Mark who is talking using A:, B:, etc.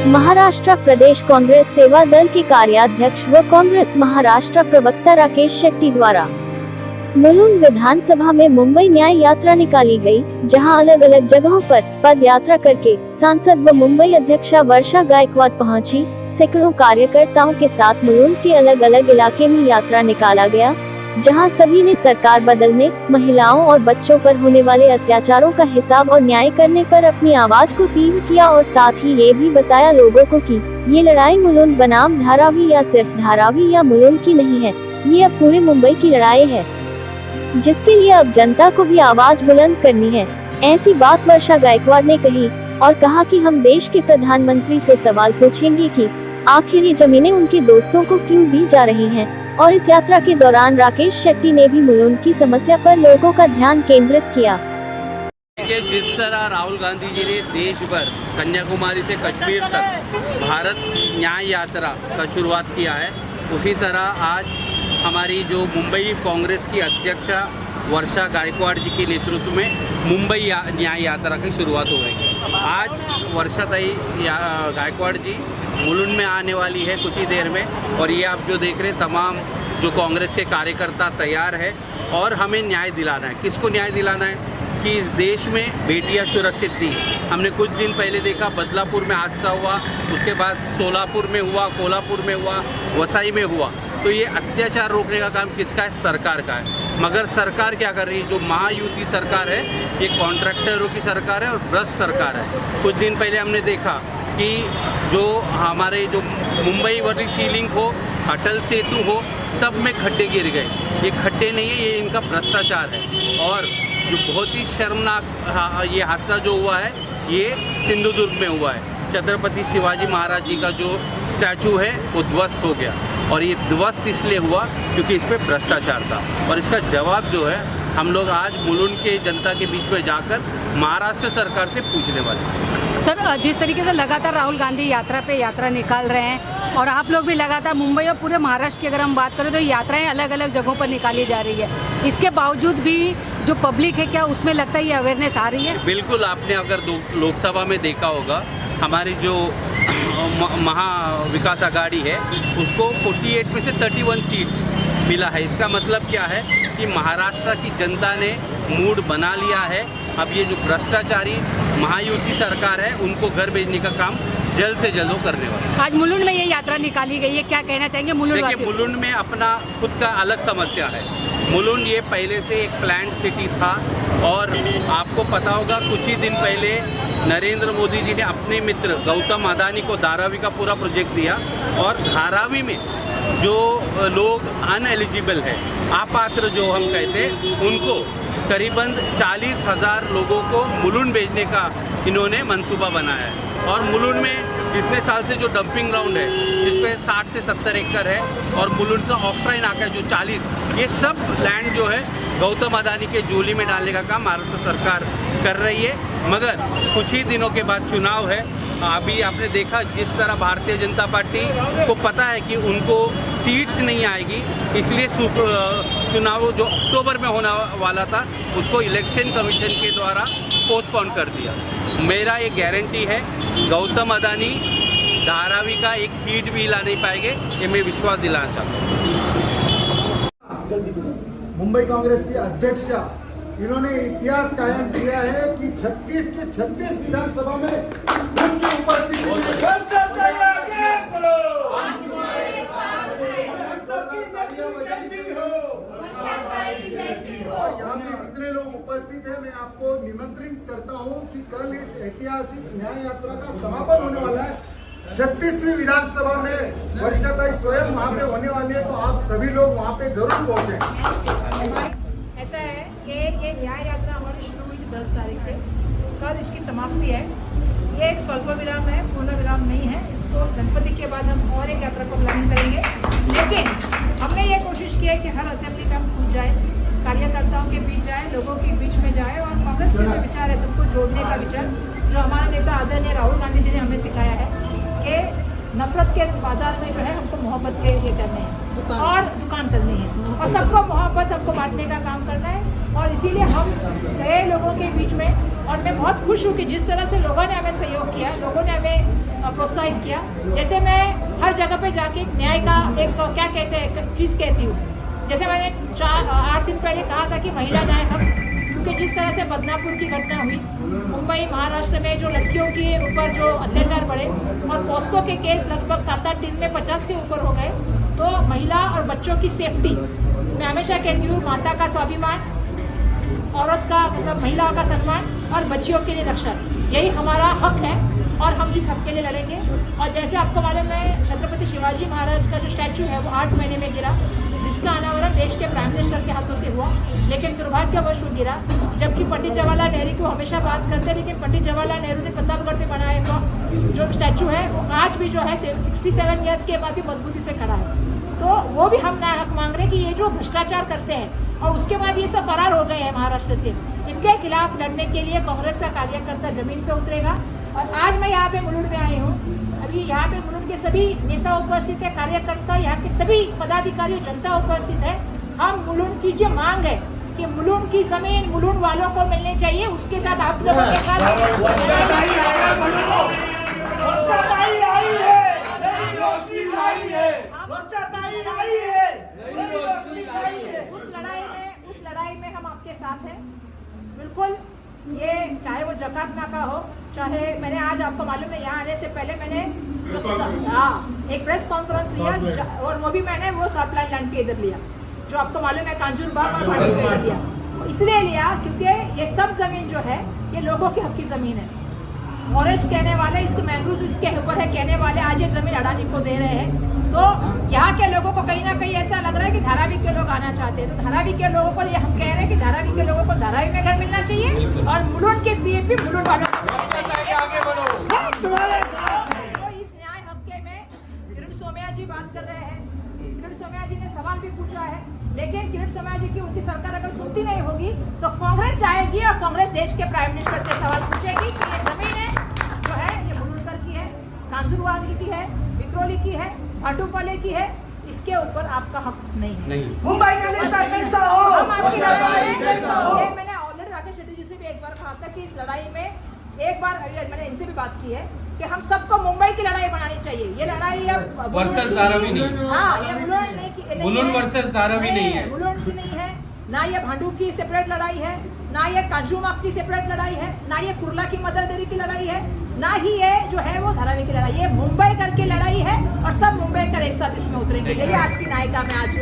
A: महाराष्ट्र प्रदेश कांग्रेस सेवा दल के कार्याध्यक्ष व कांग्रेस महाराष्ट्र प्रवक्ता राकेश शेट्टी द्वारा मुलुंड विधानसभा में मुंबई न्याय यात्रा निकाली गई, जहां अलग अलग जगहों पर पद यात्रा करके सांसद व मुंबई अध्यक्षा वर्षा गायकवाड़ पहुंची। सैकड़ों कार्यकर्ताओं के साथ मुलुंड के अलग अलग इलाके में यात्रा निकाला गया, जहां सभी ने सरकार बदलने, महिलाओं और बच्चों पर होने वाले अत्याचारों का हिसाब और न्याय करने पर अपनी आवाज को तीव्र किया और साथ ही ये भी बताया लोगों को कि ये लड़ाई मुलुंड बनाम धारावी या सिर्फ धारावी या मुलुंड की नहीं है, ये अब पूरे मुंबई की लड़ाई है, जिसके लिए अब जनता को भी आवाज बुलंद करनी है। ऐसी बात वर्षा गायकवाड़ ने कही और कहा कि हम देश के प्रधानमंत्री से सवाल पूछेंगे कि आखिर ये जमीनें उनके दोस्तों को क्यों दी जा रही हैं। और इस यात्रा के दौरान राकेश शेट्टी ने भी मुलुंड की समस्या पर लोगों का ध्यान केंद्रित किया।
B: जिस तरह राहुल गांधी जी ने देश भर कन्याकुमारी से कश्मीर तक भारत न्याय यात्रा का शुरुआत किया है, उसी तरह आज हमारी जो मुंबई कांग्रेस की अध्यक्षा वर्षा गायकवाड़ जी के नेतृत्व में मुंबई न्याय यात्रा की शुरुआत हो गई। आज वर्षाताई गायकवाड़ जी मुलुंड में आने वाली है कुछ ही देर में, और ये आप जो देख रहे हैं तमाम जो कांग्रेस के कार्यकर्ता तैयार है और हमें न्याय दिलाना है। किसको न्याय दिलाना है कि इस देश में बेटियां सुरक्षित थी। हमने कुछ दिन पहले देखा बदलापुर में हादसा हुआ, उसके बाद सोलापुर में हुआ, कोल्हापुर में हुआ, वसई में हुआ। तो ये अत्याचार रोकने का काम किसका है? सरकार का है। मगर सरकार क्या कर रही है? जो महायुति सरकार है ये कॉन्ट्रैक्टरों की सरकार है और भ्रष्ट सरकार है। कुछ दिन पहले हमने देखा कि जो हमारे जो मुंबई वाली सी लिंक हो, अटल सेतु हो, सब में खड्डे गिर गए। ये खड्डे नहीं है, ये इनका भ्रष्टाचार है। और जो बहुत ही शर्मनाक ये हादसा जो हुआ है ये सिंधुदुर्ग में हुआ है। छत्रपति शिवाजी महाराज जी का जो स्टैचू है वो ध्वस्त हो गया, और ये ध्वस्त इसलिए हुआ क्योंकि इस पर भ्रष्टाचार था। और इसका जवाब जो है हम लोग आज मुलुंड के जनता के बीच में जाकर महाराष्ट्र सरकार से पूछने वाले हैं।
C: सर, जिस तरीके से लगातार राहुल गांधी यात्रा निकाल रहे हैं और आप लोग भी लगातार मुंबई और पूरे महाराष्ट्र की अगर हम बात करें तो यात्राएं अलग अलग जगहों पर निकाली जा रही है, इसके बावजूद भी जो पब्लिक है क्या उसमें लगता है ये अवेयरनेस आ रही है? बिल्कुल,
B: आपने अगर लोकसभा में देखा होगा हमारी जो महाविकास आघाड़ी है उसको 48 में से 31 सीट्स मिला है। इसका मतलब क्या है कि महाराष्ट्र की जनता ने मूड बना लिया है। अब ये जो भ्रष्टाचारी महायुति सरकार है उनको घर भेजने का काम जल्द से जल्द वो करने वाला।
C: आज मुलुंड में ये यात्रा निकाली गई है, क्या कहना चाहेंगे मुलुंड वासी?
B: देखिए, मुलुंड में अपना खुद का अलग समस्या है। मुलुंड ये पहले से एक प्लान्ड सिटी था, और आपको पता होगा कुछ ही दिन पहले नरेंद्र मोदी जी ने अपने मित्र गौतम अदानी को धारावी का पूरा प्रोजेक्ट दिया, और धारावी में जो लोग अनएलिजिबल है, अपात्र जो हम कहते हैं, उनको करीबन 40,000 लोगों को मुलुंड भेजने का इन्होंने मंसूबा बनाया है। और मुलुंड में इतने साल से जो डंपिंग ग्राउंड है जिसमें 60 से 70 एकड़ है, और मुलुंड का ऑफ-ट्राइन नाका है जो 40, ये सब लैंड जो है गौतम अदानी के झोली में डालने का काम महाराष्ट्र सरकार कर रही है। मगर कुछ ही दिनों के बाद चुनाव है। अभी आपने देखा जिस तरह भारतीय जनता पार्टी को पता है कि उनको सीट्स नहीं आएगी, इसलिए चुनाव जो अक्टूबर में होने वाला था उसको इलेक्शन कमीशन के द्वारा पोस्टपोन कर दिया। मेरा ये गारंटी है गौतम अदानी धारावी का एक फीट भी हिला नहीं पाएंगे, ये मैं विश्वास दिलाना चाहता हूँ।
D: मुंबई कांग्रेस के अध्यक्ष इन्होंने इतिहास कायम किया है कि 36 के 36 विधानसभा में उनकी उपस्थिति यहाँ पे जितने लोग उपस्थित हैं, मैं आपको निमंत्रित करता हूँ कि कल इस ऐतिहासिक न्याय यात्रा का समापन होने वाला है। 36वीं विधानसभा में वर्षाताई स्वयं वहाँ पे होने वाली है, तो आप सभी लोग वहाँ पे जरूर पहुँचे।
E: ऐसा है कि ये न्याय यात्रा हमारी शुरू हुई थी 10 तारीख से, कल इसकी समाप्ति है। ये एक स्वल्प विराम है, पूर्ण विराम नहीं है। इसको गणपति के बाद हम और एक यात्रा को प्लानिंग करेंगे, लेकिन हमने ये कोशिश की है कि हर असेंबली में हम खुद जाए, कार्यकर्ताओं के बीच जाए, लोगों के बीच में जाए, और कांग्रेस के जो विचार है सबको जोड़ने का विचार जो हमारे नेता आदरणीय राहुल गांधी जी ने हमें सिखाया है कि नफरत के बाजार में जो है हमको मोहब्बत के ये करने हैं। और दुकान करनी है और सबको मोहब्बत सबको बांटने का काम करना है। और इसीलिए हम गए लोगों के बीच में और मैं बहुत खुश हूँ कि जिस तरह से लोगों ने हमें सहयोग किया, लोगों ने हमें प्रोत्साहित किया। जैसे मैं हर जगह पे जाके एक न्याय का एक क्या कहते हैं चीज़ कहती हूँ। जैसे मैंने 8 दिन पहले कहा था कि महिला न्याय हक, क्योंकि जिस तरह से बदनापुर की घटना हुई, मुंबई महाराष्ट्र में जो लड़कियों के ऊपर जो अत्याचार बढ़े और पॉस्को के केस लगभग 7-8 दिन में 50 से ऊपर हो गए, तो महिला और बच्चों की सेफ्टी, मैं हमेशा कहती हूँ माता का स्वाभिमान, औरत का मतलब महिलाओं का सम्मान और बच्चियों के लिए रक्षा, यही हमारा हक है और हम इस हक के लिए लड़ेंगे। और जैसे आपको मालूम है छत्रपति शिवाजी महाराज का जो स्टैचू है वो 8 महीने में गिरा, जिसका अनावरण देश के प्राइम मिनिस्टर के हाथों से हुआ, लेकिन दुर्भाग्यवश वो गिरा। जबकि पंडित जवाहरलाल नेहरू को हमेशा बात करते, लेकिन पंडित जवाहरलाल नेहरू ने प्रतापगढ़ में बनाया जो स्टैचू है वो आज भी जो है 67 ईयर्स के बाद भी मजबूती से खड़ा है। तो वो भी हम न्याय हक मांग रहे हैं कि ये जो भ्रष्टाचार करते हैं और उसके बाद ये सब फरार हो गए हैं महाराष्ट्र से, इनके खिलाफ लड़ने के लिए कांग्रेस का कार्यकर्ता जमीन पे उतरेगा। और आज मैं यहाँ पे मुलुंड में आई हूँ, अभी यहाँ पे मुलुंड के सभी नेता उपस्थित है, कार्यकर्ता, यहाँ के सभी पदाधिकारी, जनता उपस्थित है। हम मुलुंड की जो मांग है कि मुलुंड की जमीन मुलुंड वालों को मिलनी चाहिए, उसके साथ आप लोगों के साथ उस लड़ाई में हम आपके साथ हैं बिल्कुल। ये चाहे वो जकात नाका हो, चाहे मैंने आज आपको मालूम है यहाँ आने से पहले मैंने एक प्रेस कॉन्फ्रेंस लिया और वो भी मैंने वो सप्लाई लाइन के इधर लिया, जो आपको मालूम है कांजूर बाग और भाटी के इधर लिया। इसलिए लिया क्योंकि ये सब जमीन जो है ये लोगों की हक की जमीन है। फॉरेस्ट कहने वाले, इसके मैंग्रोव इसके ऊपर है कहने वाले, आज ये जमीन अडानी को दे रहे हैं। तो यहाँ के लोगों को कहीं ना कहीं ऐसा लग रहा है कि धारावी के लोग आना चाहते हैं। तो धारावी के लोगों को ये हम कह रहे हैं कि धारावी के लोगों को धारावी में घर मिलना चाहिए और मुलुंड के पीएपी मुलुंड वालों को तो इस न्याय हक में किरण सोमैया जी बात कर रहे हैं। किरण सोमैया जी ने सवाल भी पूछा है, लेकिन किरण सोमैया जी की उनकी सरकार अगर सुनती नहीं होगी तो कांग्रेस जाएगी और कांग्रेस देश के प्राइम मिनिस्टर से सवाल पूछेगी कि ये जमीन है जो है ये मुलुंडकर की है, कांजूरवाली की है, विक्रोली की है, भाटुपाले की है, इसके ऊपर आपका हक नहीं है।
F: मुंबई का नेता कैसा हो,
E: हम आपकी लड़ाई में
F: कैसा हो?
E: ये मैंने ऑलरेडी राकेश रेड्डी जी से भी एक बार कहा था कि इस लड़ाई में एक बार मैंने इनसे भी बात की है कि हम सबको मुंबई की लड़ाई बनानी चाहिए। ये लड़ाई अब
B: वर्सेस धारावी नहीं,
E: हाँ ये मुलुंड नहीं की,
B: मुलुंड वर्सेस धारावी नहीं है,
E: मुलुंड की नहीं है, ना ये भांडू की सेपरेट लड़ाई है, ना ये कांजूमार्ग की सेपरेट लड़ाई है, ना ये कुर्ला की मदर डेयरी की लड़ाई है, ना ही ये जो है वो धारावी की लड़ाई, ये मुंबई करके लड़ाई है और सब मुंबई कर एक साथ इसमें उतरेंगे। यही आज की नायिका में आज